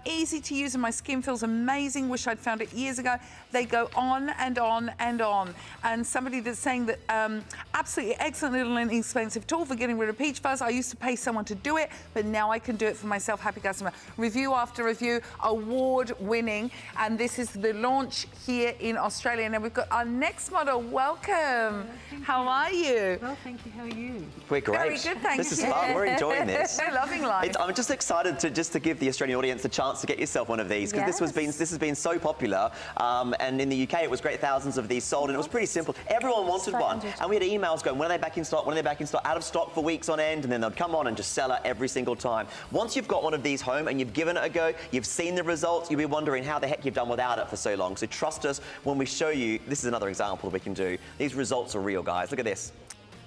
Easy to use and my skin feels amazing. Wish I'd found it years ago. They go on and on and on. And somebody that's saying that absolutely excellent little inexpensive tool for getting rid of peach fuzz. I used to pay someone to do it, but now I can do it for myself. Happy customer. Review after review, award winning. And this is the launch here in Australia. Now we've got our next model. Welcome. How are you? Well, thank you. How are you? We're great. Very good, thank This you. is fun. We're enjoying this. We're loving life. I'm just excited to give the Australian audience the chance to get yourself one of these, because this has been so popular, and in the UK it was great, thousands of these sold, and it was pretty simple. Everyone wanted one, and we had emails going, when are they back in stock, when are they back in stock, out of stock for weeks on end, and then they'd come on and just sell it every single time. Once you've got one of these home and you've given it a go, you've seen the results, you'll be wondering how the heck you've done without it for so long. So trust us when we show you. This is another example we can do. These results are real, guys. Look at this.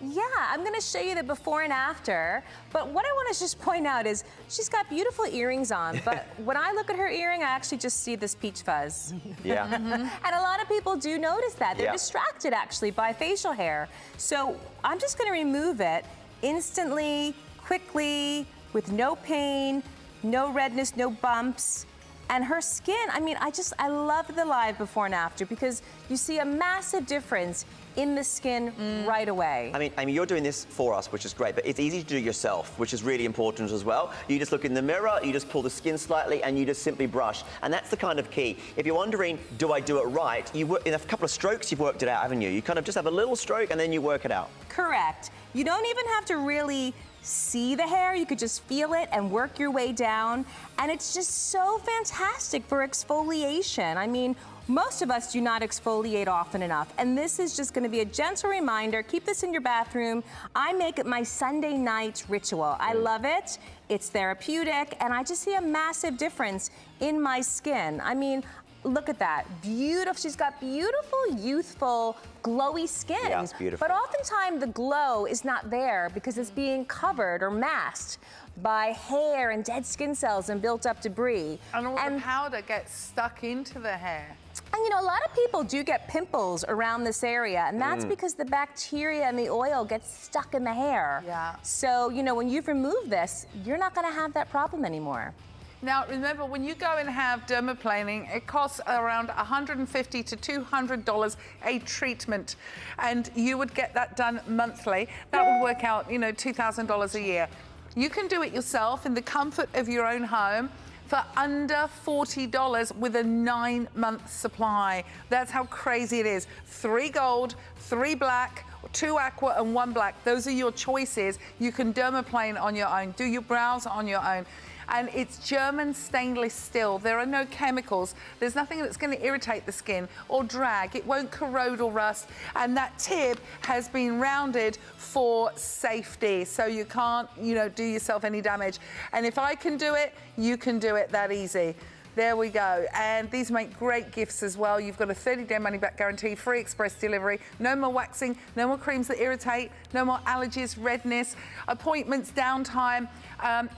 Yeah, I'm going to show you the before and after, but what I want to just point out is she's got beautiful earrings on, but when I look at her earring, I actually just see this peach fuzz. Yeah. And a lot of people do notice that. They're distracted, actually, by facial hair. So I'm just going to remove it instantly, quickly, with no pain, no redness, no bumps. And her skin, I mean, I love the live before and after, because you see a massive difference in the skin right away. I mean, you're doing this for us, which is great, but it's easy to do yourself, which is really important as well. You just look in the mirror, you just pull the skin slightly, and you just simply brush. And that's the kind of key. If you're wondering, do I do it right? In a couple of strokes, you've worked it out, haven't you? You kind of just have a little stroke, and then you work it out. Correct. You don't even have to really see the hair. You could just feel it and work your way down. And it's just so fantastic for exfoliation. I mean, most of us do not exfoliate often enough, and this is just going to be a gentle reminder. Keep this in your bathroom. I make it my Sunday night ritual. I love it. It's therapeutic, and I just see a massive difference in my skin. I mean, look at that. Beautiful. She's got beautiful, youthful, glowy skin. Yeah, it's beautiful. But oftentimes the glow is not there because it's being covered or masked by hair and dead skin cells and built up debris. And all the powder gets stuck into the hair. And you know, a lot of people do get pimples around this area, and that's because the bacteria and the oil gets stuck in the hair. Yeah. So, you know, when you've removed this, you're not going to have that problem anymore. Now, remember, when you go and have dermaplaning, it costs around $150 to $200 a treatment, and you would get that done monthly. That would work out, you know, $2,000 a year. You can do it yourself in the comfort of your own home for under $40 with a 9-month supply. That's how crazy it is. 3 gold, 3 black, 2 aqua and 1 black. Those are your choices. You can dermaplane on your own, do your brows on your own. And it's German stainless steel. There are no chemicals. There's nothing that's going to irritate the skin or drag. It won't corrode or rust. And that tip has been rounded for safety, so you can't, you know, do yourself any damage. And if I can do it, you can do it that easy. There we go. And these make great gifts as well. You've got a 30-day money-back guarantee, free express delivery, no more waxing, no more creams that irritate, no more allergies, redness, appointments, downtime,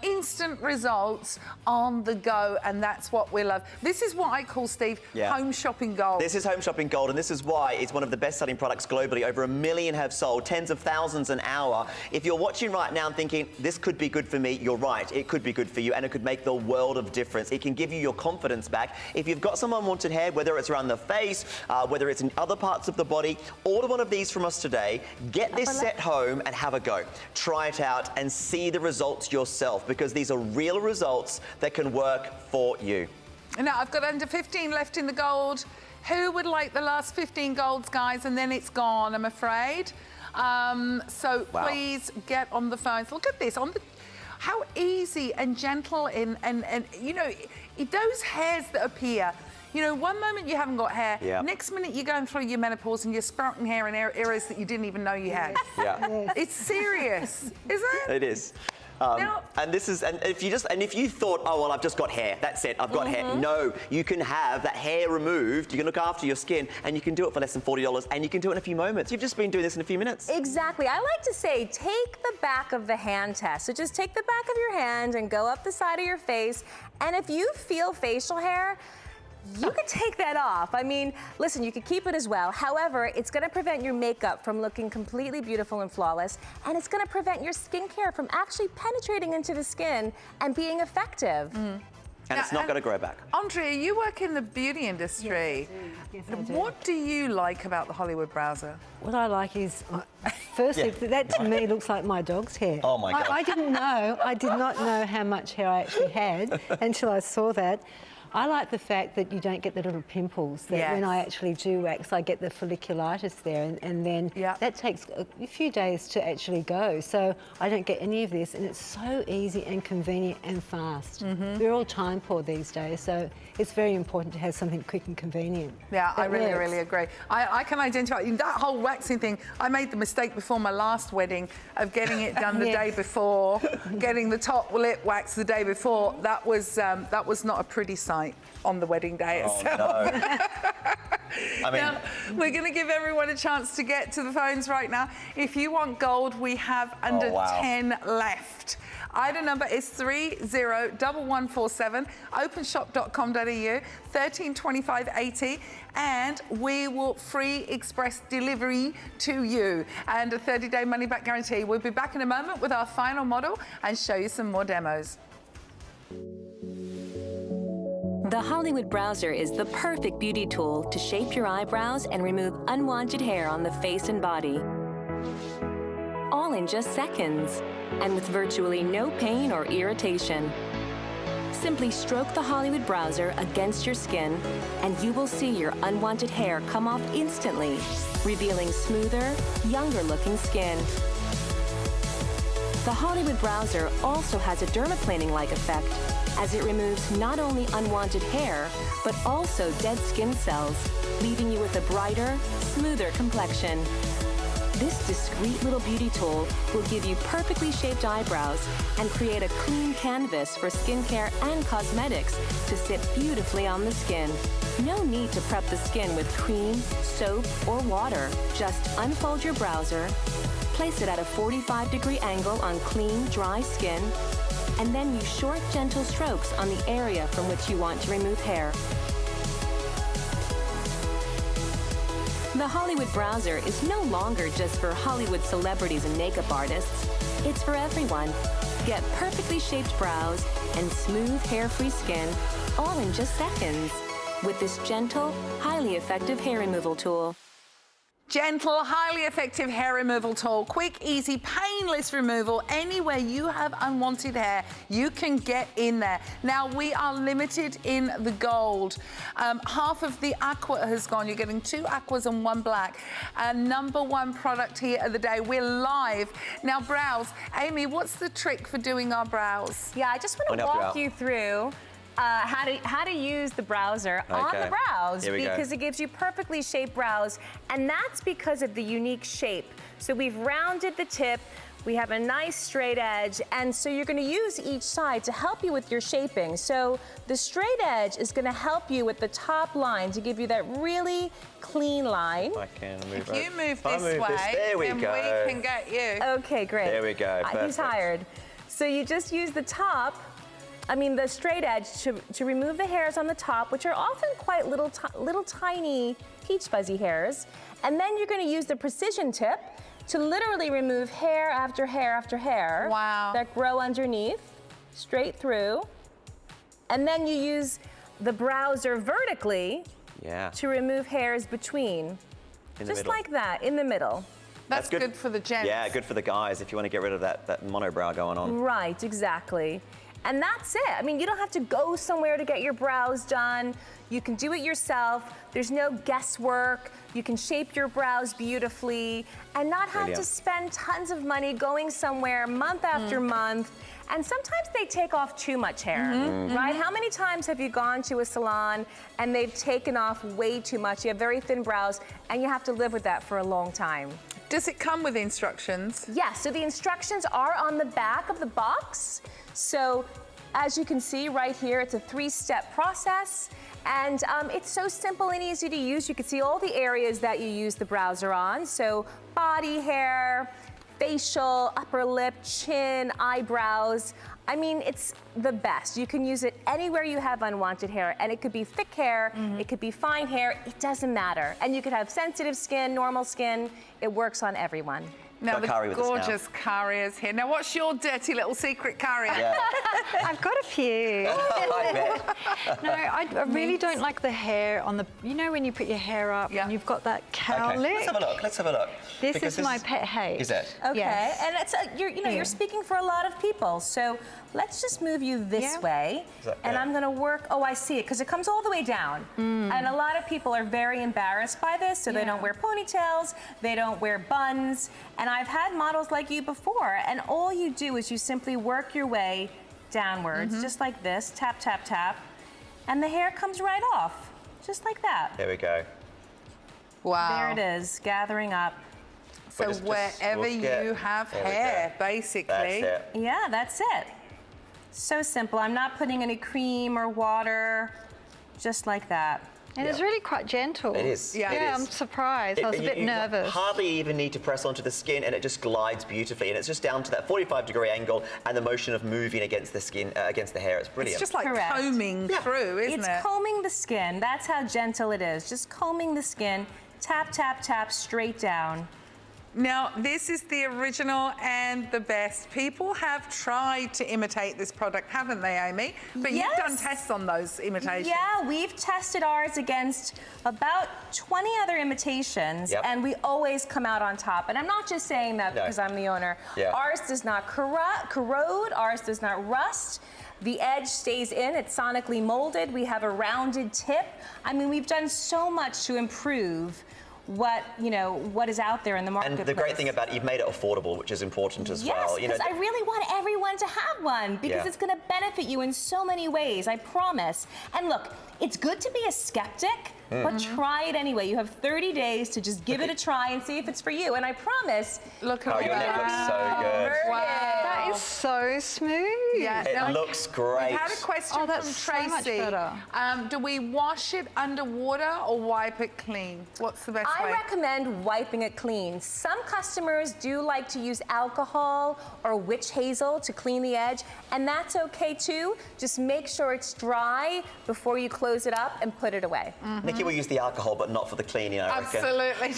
instant results on the go, and that's what we love. This is what I call, Steve, home shopping gold. This is home shopping gold, and this is why it's one of the best-selling products globally. Over 1 million have sold, tens of thousands an hour. If you're watching right now and thinking, this could be good for me, you're right. It could be good for you, and it could make the world of difference. It can give you your confidence back. If you've got some unwanted hair, whether it's around the face, whether it's in other parts of the body, order one of these from us today. Get this set home and have a go. Try it out and see the results yourself, because these are real results that can work for you. Now, I've got under 15 left in the gold. Who would like the last 15 golds, guys? And then it's gone, I'm afraid. So please get on the phones. Look at this. How easy and gentle and you know, those hairs that appear. You know, one moment you haven't got hair, next minute you're going through your menopause and you're sprouting hair in areas that you didn't even know you had. Yeah. It's serious, isn't it? It is. And if you thought, oh well, I've just got hair, that's it, I've got hair. No, you can have that hair removed. You can look after your skin, and you can do it for less than $40, and you can do it in a few moments. You've just been doing this in a few minutes. Exactly. I like to say, take the back of the hand test. So just take the back of your hand and go up the side of your face, and if you feel facial hair, you can take that off. I mean, listen, you could keep it as well. However, it's going to prevent your makeup from looking completely beautiful and flawless, and it's going to prevent your skincare from actually penetrating into the skin and being effective. And it's not going to grow back. Andrea, you work in the beauty industry. Yes, I do. What do you like about the Hollywood Browzer? What I like is, firstly, that to me looks like my dog's hair. Oh my God. I did not know how much hair I actually had until I saw that. I like the fact that you don't get the little pimples, that when I actually do wax, I get the folliculitis there, and then that takes a few days to actually go. So I don't get any of this, and it's so easy and convenient and fast. We're all time poor these days, so it's very important to have something quick and convenient. Yeah, I really, works. really agree. I can identify that whole waxing thing. I made the mistake before my last wedding of getting it done the day before, getting the top lip wax the day before. That was not a pretty sight on the wedding day itself. No. I mean, now, we're going to give everyone a chance to get to the phones right now. If you want gold, we have under 10 left. Item number is 301147, openshop.com.au, 1325.80, and we will free express delivery to you and a 30-day money-back guarantee. We'll be back in a moment with our final model and show you some more demos. The Hollywood Browzer is the perfect beauty tool to shape your eyebrows and remove unwanted hair on the face and body. All in just seconds, and with virtually no pain or irritation. Simply stroke the Hollywood Browzer against your skin, and you will see your unwanted hair come off instantly, revealing smoother, younger-looking skin. The Hollywood Browzer also has a dermaplaning-like effect, as it removes not only unwanted hair, but also dead skin cells, leaving you with a brighter, smoother complexion. This discreet little beauty tool will give you perfectly shaped eyebrows and create a clean canvas for skincare and cosmetics to sit beautifully on the skin. No need to prep the skin with cream, soap, or water. Just unfold your browser, place it at a 45-degree angle on clean, dry skin, and then use short, gentle strokes on the area from which you want to remove hair. The Hollywood Browzer is no longer just for Hollywood celebrities and makeup artists. It's for everyone. Get perfectly shaped brows and smooth, hair-free skin, all in just seconds, with this gentle, highly effective hair removal tool. Gentle, highly effective hair removal tool. Quick, easy, painless removal. Anywhere you have unwanted hair, you can get in there. Now, we are limited in the gold. Half of the aqua has gone. You're getting 2 aquas and 1 black. #1 product here of the day. We're live. Now, brows. Amy, what's the trick for doing our brows? Yeah, I just want to walk you through how to use the browser on the brows, because it gives you perfectly shaped brows, and that's because of the unique shape. So we've rounded the tip, we have a nice straight edge, and so you're going to use each side to help you with your shaping. So the straight edge is going to help you with the top line to give you that really clean line. I can move If you move this way, there we then go. we can get you. Okay, great. There we go. He's hired. So you just use the straight edge to remove the hairs on the top, which are often quite little tiny peach fuzzy hairs. And then you're going to use the precision tip to literally remove hair after hair after hair that grow underneath, straight through. And then you use the browser vertically to remove hairs between. Just like that, in the middle. That's good for the gents. Yeah, good for the guys if you want to get rid of that monobrow going on. Right, exactly. And that's it. I mean, you don't have to go somewhere to get your brows done. You can do it yourself. There's no guesswork. You can shape your brows beautifully and not have to spend tons of money going somewhere month after month. And sometimes they take off too much hair, right? How many times have you gone to a salon and they've taken off way too much? You have very thin brows and you have to live with that for a long time. Does it come with instructions? Yes, so the instructions are on the back of the box. So as you can see right here, it's a 3-step process. And it's so simple and easy to use. You can see all the areas that you use the browser on. So body hair, facial, upper lip, chin, eyebrows. I mean, it's the best. You can use it anywhere you have unwanted hair, and it could be thick hair, it could be fine hair, it doesn't matter. And you could have sensitive skin, normal skin. It works on everyone. Now, the Kari with us now. gorgeous Kari is here. Now, what's your dirty little secret, Kari? Yeah. I've got a few. I bet. No, I really don't like the hair on the... You know when you put your hair up and you've got that cow lip? Let's have a look. Let's have a look. This is my pet hate. Is it? Okay, Yes. and it's you're speaking for a lot of people. So let's just move you this way, and I'm gonna work. Oh, I see it, because it comes all the way down. And a lot of people are very embarrassed by this, so they don't wear ponytails, they don't wear buns. And I've had models like you before, and all you do is you simply work your way downwards, just like this, tap, tap, tap, and the hair comes right off, just like that. There we go. Wow. There it is, gathering up. So wherever you have hair, basically. That's it. Yeah, that's it. So simple. I'm not putting any cream or water, just like that. And it's really quite gentle. It is. Yeah, it Yeah, is. I'm surprised. I was a bit nervous. You hardly even need to press onto the skin, and it just glides beautifully. And it's just down to that 45-degree angle and the motion of moving against the skin, against the hair. It's brilliant. It's just like combing through, isn't it? It's combing the skin. That's how gentle it is. Just combing the skin, tap, tap, tap, straight down. Now, this is the original and the best. People have tried to imitate this product, haven't they, Amy? But you've done tests on those imitations. Yeah, we've tested ours against about 20 other imitations, and we always come out on top. And I'm not just saying that because I'm the owner. Ours does not corrode, ours does not rust. The edge stays in, it's sonically molded. We have a rounded tip. I mean, we've done so much to improve what is out there in the marketplace. And the great thing about it, you've made it affordable, which is important as well. Yes, because I really want everyone to have one, because it's going to benefit you in so many ways, I promise. And look, it's good to be a skeptic, but try it anyway. You have 30 days to just give it a try and see if it's for you. And I promise. Look at your neck looks so good. Wow. That is so smooth. Yeah, It looks great. We've had a question from that's so Tracy. much better. Do we wash it underwater or wipe it clean? What's the best way? I recommend wiping it clean. Some customers do like to use alcohol or witch hazel to clean the edge, and that's okay too. Just make sure it's dry before you close it up and put it away. Nikki will use the alcohol, but not for the cleaning, I reckon. Absolutely.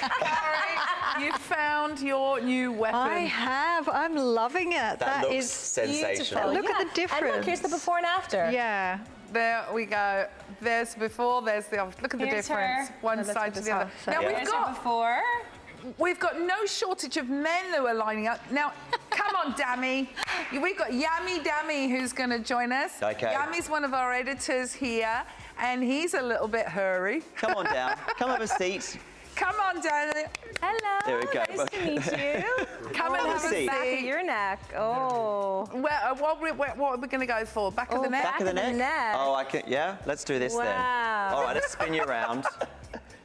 Kari, you found your new weapon. I have. I'm loving it. That looks is sensational. Look at the difference. And look, here's the before and after. Yeah. There we go. There's the before, there's the after. Look at the Here's difference. her. One side to the other. Now Here's her before. we've got no shortage of men who are lining up. Now, come on, Dammy. We've got Yummy Dammy who's going to join us. Okay. Yammy's one of our editors here, and he's a little bit hurry. Come on down. Come have a seat. Come on, Dammy. Hello. There we go. Nice to meet you. Come and have a seat. Back of your neck. Oh. What are we going to go for? Back of the neck? Back of the neck? Oh, I can. Yeah, let's do this then. Wow. All right, let's spin you around.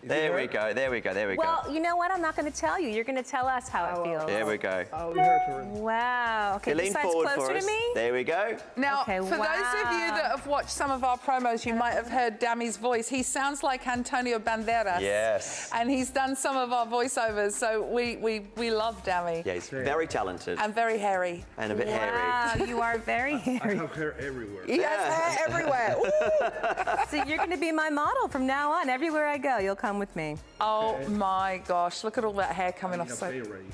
There we go. There we go. There we go. Well, you know what? I'm not going to tell you. You're going to tell us how it feels. There we go. Wow. Okay, Lean this side's forward closer for to us. me. There we go. Now, Okay, for those of you that have watched some of our promos, you might have heard Dammy's voice. He sounds like Antonio Banderas. Yes. And he's done some of our voiceovers, so we love Dammy. Yeah, he's very talented. And very hairy. And a bit hairy. Wow, you are very hairy. I have hair everywhere. He has hair everywhere. So you're going to be my model from now on. Everywhere I go, you'll come with me. Oh my gosh, look at all that hair coming off.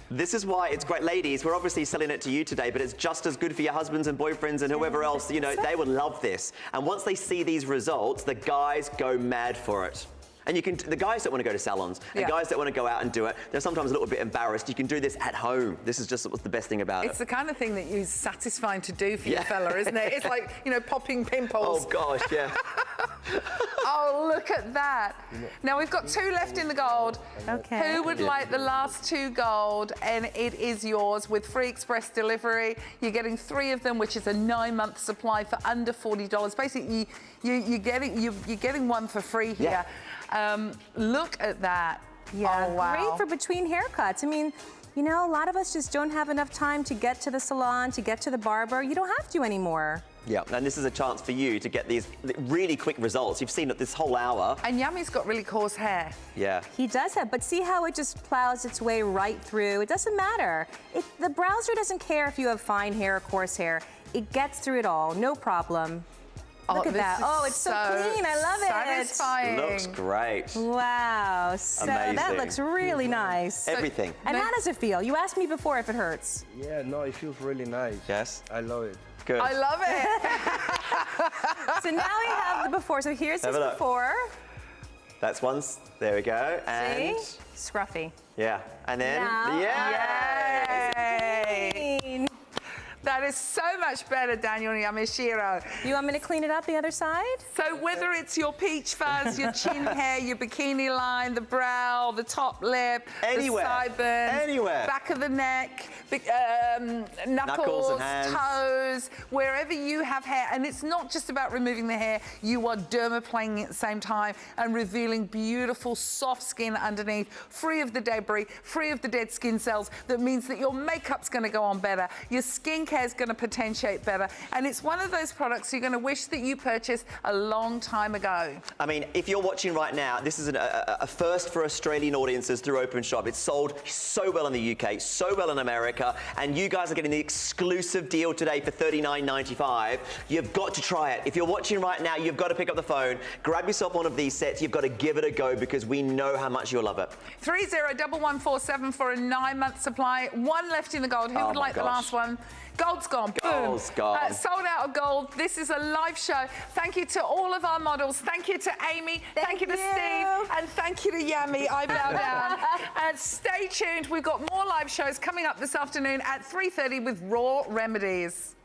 This is why it's great. Ladies, we're obviously selling it to you today, but it's just as good for your husbands and boyfriends and whoever else. You know, they would love this. And once they see these results, the guys go mad for it. And you can, the guys that want to go to salons, and guys that want to go out and do it, they're sometimes a little bit embarrassed. You can do this at home. This is just what's the best thing about it. It's the kind of thing that is satisfying to do for your fella, isn't it? It's like, you know, popping pimples. Oh gosh, yeah. Oh, look at that. Now, we've got 2 left in the gold. Okay. Who would like the last 2 gold? And it is yours with free express delivery. You're getting 3 of them, which is a 9-month supply for under $40. Basically, you're getting one for free here. Look at that. Yeah, Oh, wow. great for between haircuts. I mean, you know, a lot of us just don't have enough time to get to the salon, to get to the barber. You don't have to anymore. Yeah, and this is a chance for you to get these really quick results. You've seen it this whole hour. And Yummy's got really coarse hair. Yeah. He does have, but see how it just plows its way right through? It doesn't matter. The browser doesn't care if you have fine hair or coarse hair. It gets through it all, no problem. Look at that. Oh, it's so clean. I love it. Satisfying. Looks great. Wow. So Amazing. that looks really nice. Everything. And how does it feel? You asked me before if it hurts. Yeah, no, it feels really nice. Yes? I love it. Good. I love it. So now we have the before. So here's his before. That's one. There we go. And See? Scruffy. yeah. And then Yay! That is so much better, Daniel Yamashiro. You want me to clean it up the other side? So whether it's your peach fuzz, your chin hair, your bikini line, the brow, the top lip, Anywhere. the sideburns, Anywhere. back of the neck, Knuckles knuckles, and hands. toes, wherever you have hair. And it's not just about removing the hair, you are dermaplaning at the same time and revealing beautiful, soft skin underneath, free of the debris, free of the dead skin cells. That means that your makeup's going to go on better, your skincare is going to potentiate better, and it's one of those products you're going to wish that you purchased a long time ago. I mean, if you're watching right now, this is a first for Australian audiences through OpenShop. It's sold so well in the UK, so well in America, and you guys are getting the exclusive deal today for $39.95. You've got to try it. If you're watching right now, you've got to pick up the phone, grab yourself one of these sets. You've got to give it a go because we know how much you'll love it. 301147 for a 9-month supply. One left in the gold. Who would like the last one? Gold's gone. Gold's gone. Sold out of gold. This is a live show. Thank you to all of our models. Thank you to Amy. Thank you to Steve. And thank you to Yami. I bow down. And stay tuned. We've got more live shows coming up this afternoon at 3:30 with Raw Remedies.